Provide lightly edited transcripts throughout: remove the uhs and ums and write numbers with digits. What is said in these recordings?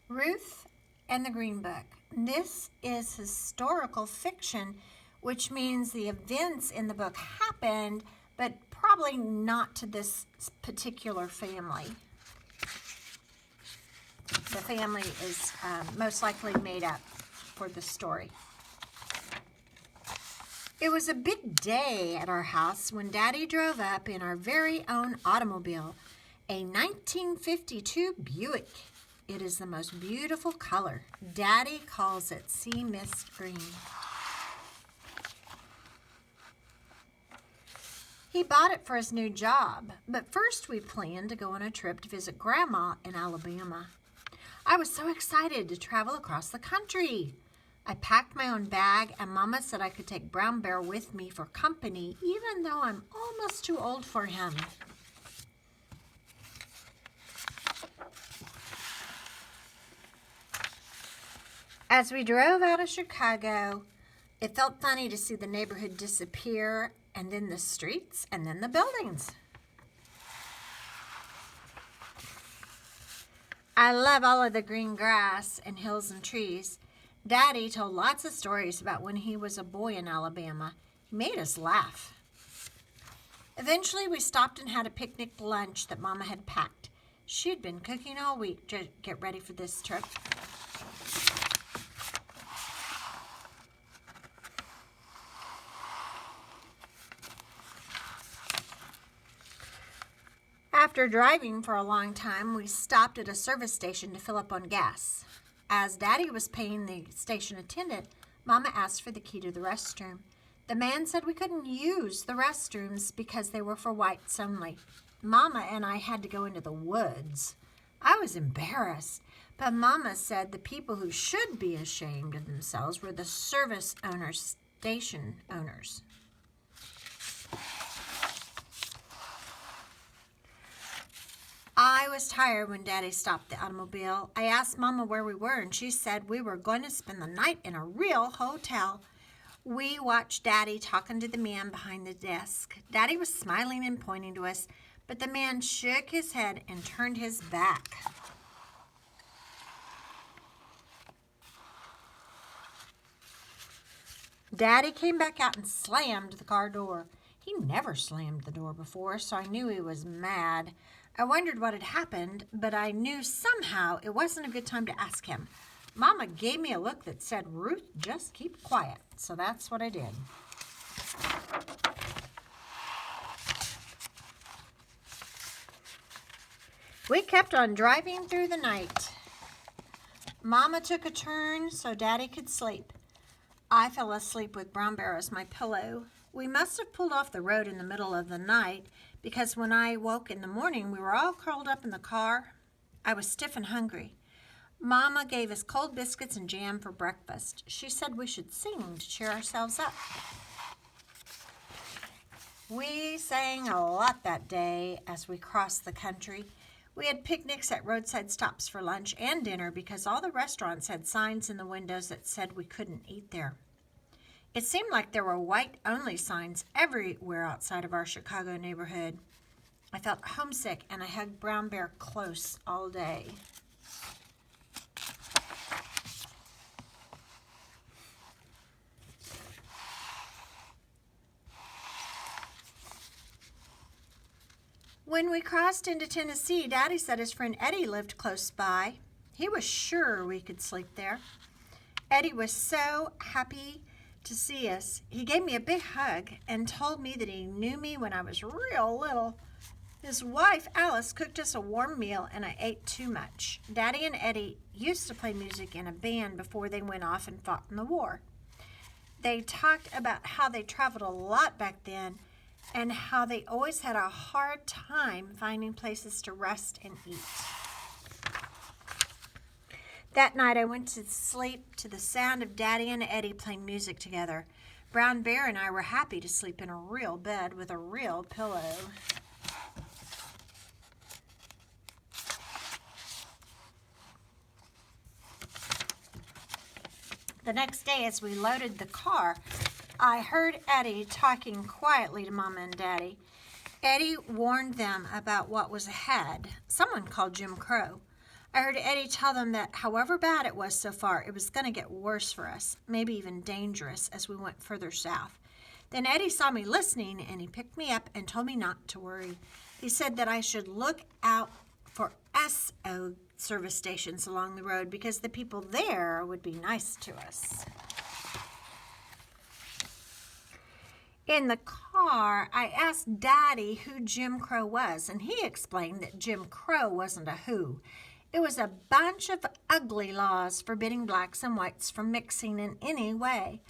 Ruth and the Green Book. This is historical fiction, which means the events in the book happened, but probably not to this particular family. The family is most likely made up for the story. It was a big day at our house when Daddy drove up in our very own automobile, a 1952 Buick. It is the most beautiful color. Daddy calls it sea mist green. He bought it for his new job, but first we planned to go on a trip to visit Grandma in Alabama. I was so excited to travel across the country. I packed my own bag, and Mama said I could take Brown Bear with me for company, even though I'm almost too old for him. As we drove out of Chicago, it felt funny to see the neighborhood disappear, and then the streets, and then the buildings. I love all of the green grass and hills and trees. Daddy told lots of stories about when he was a boy in Alabama. He made us laugh. Eventually, we stopped and had a picnic lunch that Mama had packed. She'd been cooking all week to get ready for this trip. After driving for a long time, we stopped at a service station to fill up on gas. As Daddy was paying the station attendant, Mama asked for the key to the restroom. The man said we couldn't use the restrooms because they were for whites only. Mama and I had to go into the woods. I was embarrassed, but Mama said the people who should be ashamed of themselves were the service owners, station owners. I was tired when Daddy stopped the automobile. I asked Mama where we were, and she said we were going to spend the night in a real hotel. We watched Daddy talking to the man behind the desk. Daddy was smiling and pointing to us, but the man shook his head and turned his back. Daddy came back out and slammed the car door. He never slammed the door before, so I knew he was mad. I wondered what had happened, but I knew somehow it wasn't a good time to ask him. Mama gave me a look that said, "Ruth, just keep quiet." So that's what I did. We kept on driving through the night. Mama took a turn so Daddy could sleep. I fell asleep with Brown Bear as my pillow. We must have pulled off the road in the middle of the night because when I woke in the morning, we were all curled up in the car. I was stiff and hungry. Mama gave us cold biscuits and jam for breakfast. She said we should sing to cheer ourselves up. We sang a lot that day as we crossed the country. We had picnics at roadside stops for lunch and dinner because all the restaurants had signs in the windows that said we couldn't eat there. It seemed like there were white-only signs everywhere outside of our Chicago neighborhood. I felt homesick, and I hugged Brown Bear close all day. When we crossed into Tennessee, Daddy said his friend Eddie lived close by. He was sure we could sleep there. Eddie was so happy to see us. He gave me a big hug and told me that he knew me when I was real little. His wife, Alice, cooked us a warm meal, and I ate too much. Daddy and Eddie used to play music in a band before they went off and fought in the war. They talked about how they traveled a lot back then and how they always had a hard time finding places to rest and eat. That night I went to sleep to the sound of Daddy and Eddie playing music together. Brown Bear and I were happy to sleep in a real bed with a real pillow. The next day, as we loaded the car, I heard Eddie talking quietly to Mama and Daddy. Eddie warned them about what was ahead. Someone called Jim Crow. I heard Eddie tell them that however bad it was so far, it was going to get worse for us, maybe even dangerous as we went further south. Then Eddie saw me listening, and he picked me up and told me not to worry. He said that I should look out for SO service stations along the road because the people there would be nice to us. In the car, I asked Daddy who Jim Crow was, and he explained that Jim Crow wasn't a who. It was a bunch of ugly laws forbidding blacks and whites from mixing in any way.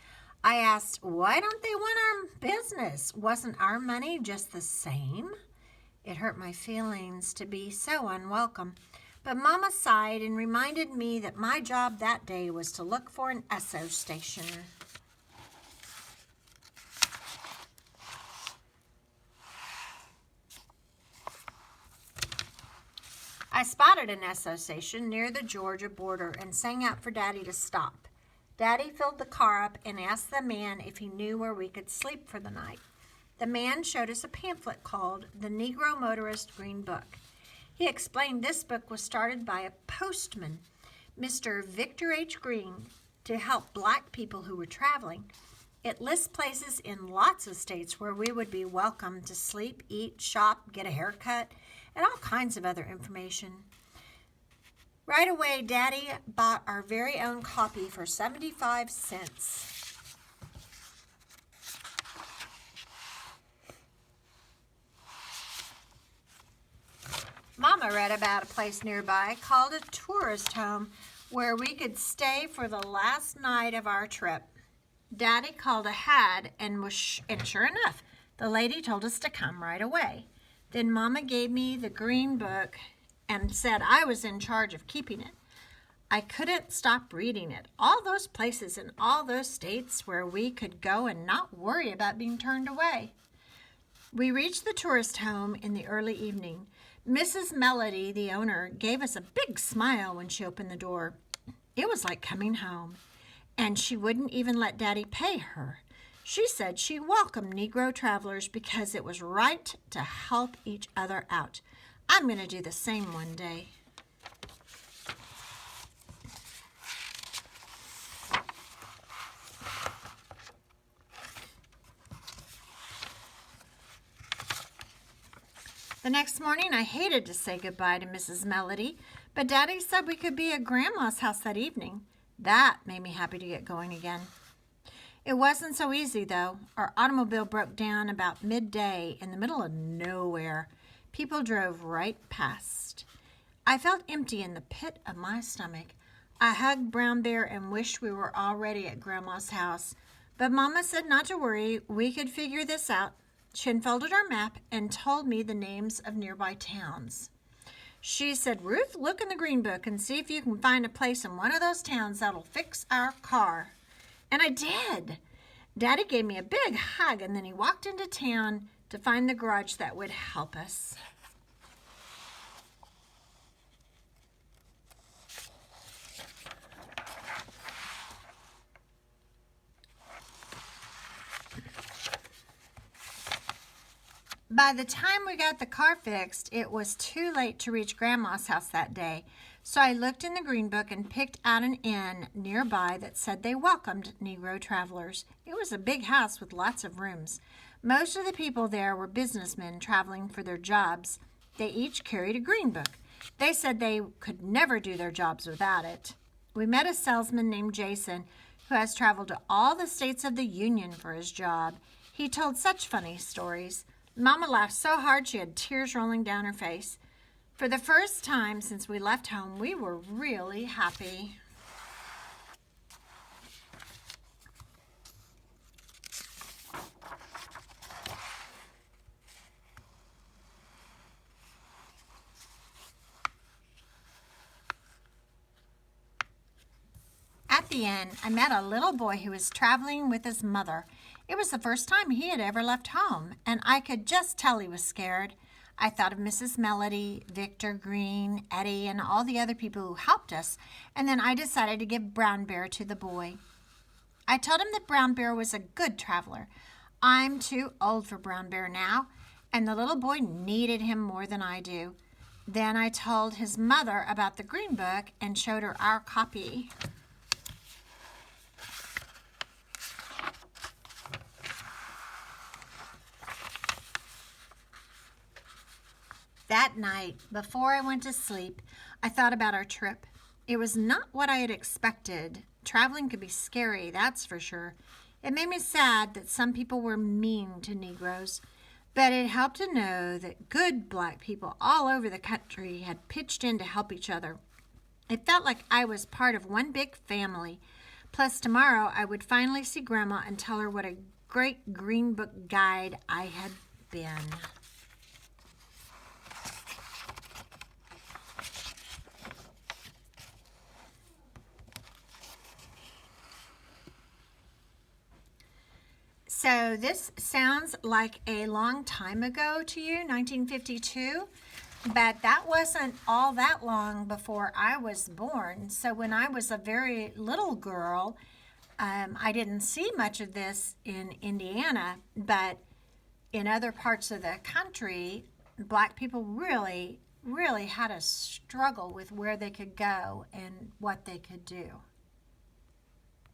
I asked, why don't they want our business? Wasn't our money just the same? It hurt my feelings to be so unwelcome, but Mama sighed and reminded me that my job that day was to look for an SO station. I spotted an SO station near the Georgia border and sang out for Daddy to stop. Daddy filled the car up and asked the man if he knew where we could sleep for the night. The man showed us a pamphlet called The Negro Motorist Green Book. He explained this book was started by a postman, Mr. Victor H. Green, to help black people who were traveling. It lists places in lots of states where we would be welcome to sleep, eat, shop, get a haircut, and all kinds of other information. Right away, Daddy bought our very own copy for 75 cents. Mama read about a place nearby called a tourist home where we could stay for the last night of our trip. Daddy called ahead and sure enough, the lady told us to come right away. Then Mama gave me the green book and said I was in charge of keeping it. I couldn't stop reading it. All those places in all those states where we could go and not worry about being turned away. We reached the tourist home in the early evening. Mrs. Melody, the owner, gave us a big smile when she opened the door. It was like coming home, and she wouldn't even let Daddy pay her. She said she welcomed Negro travelers because it was right to help each other out. I'm going to do the same one day. The next morning, I hated to say goodbye to Mrs. Melody, but Daddy said we could be at Grandma's house that evening. That made me happy to get going again. It wasn't so easy, though. Our automobile broke down about midday in the middle of nowhere. People drove right past. I felt empty in the pit of my stomach. I hugged Brown Bear and wished we were already at Grandma's house. But Mama said not to worry. We could figure this out. She unfolded our map and told me the names of nearby towns. She said, Ruth, look in the green book and see if you can find a place in one of those towns that'll fix our car. And I did. Daddy gave me a big hug, and then he walked into town to find the garage that would help us. By the time we got the car fixed, it was too late to reach Grandma's house that day. So I looked in the green book and picked out an inn nearby that said they welcomed Negro travelers. It was a big house with lots of rooms. Most of the people there were businessmen traveling for their jobs. They each carried a green book. They said they could never do their jobs without it. We met a salesman named Jason who has traveled to all the states of the Union for his job. He told such funny stories. Mama laughed so hard she had tears rolling down her face. For the first time since we left home, we were really happy. At the inn, I met a little boy who was traveling with his mother. It was the first time he had ever left home, and I could just tell he was scared. I thought of Mrs. Melody, Victor Green, Eddie, and all the other people who helped us, and then I decided to give Brown Bear to the boy. I told him that Brown Bear was a good traveler. I'm too old for Brown Bear now, and the little boy needed him more than I do. Then I told his mother about the Green Book and showed her our copy. That night, before I went to sleep, I thought about our trip. It was not what I had expected. Traveling could be scary, that's for sure. It made me sad that some people were mean to Negroes, but it helped to know that good black people all over the country had pitched in to help each other. It felt like I was part of one big family. Plus, tomorrow I would finally see Grandma and tell her what a great Green Book guide I had been. So this sounds like a long time ago to you, 1952, but that wasn't all that long before I was born. So when I was a very little girl, I didn't see much of this in Indiana, but in other parts of the country, black people really had a struggle with where they could go and what they could do.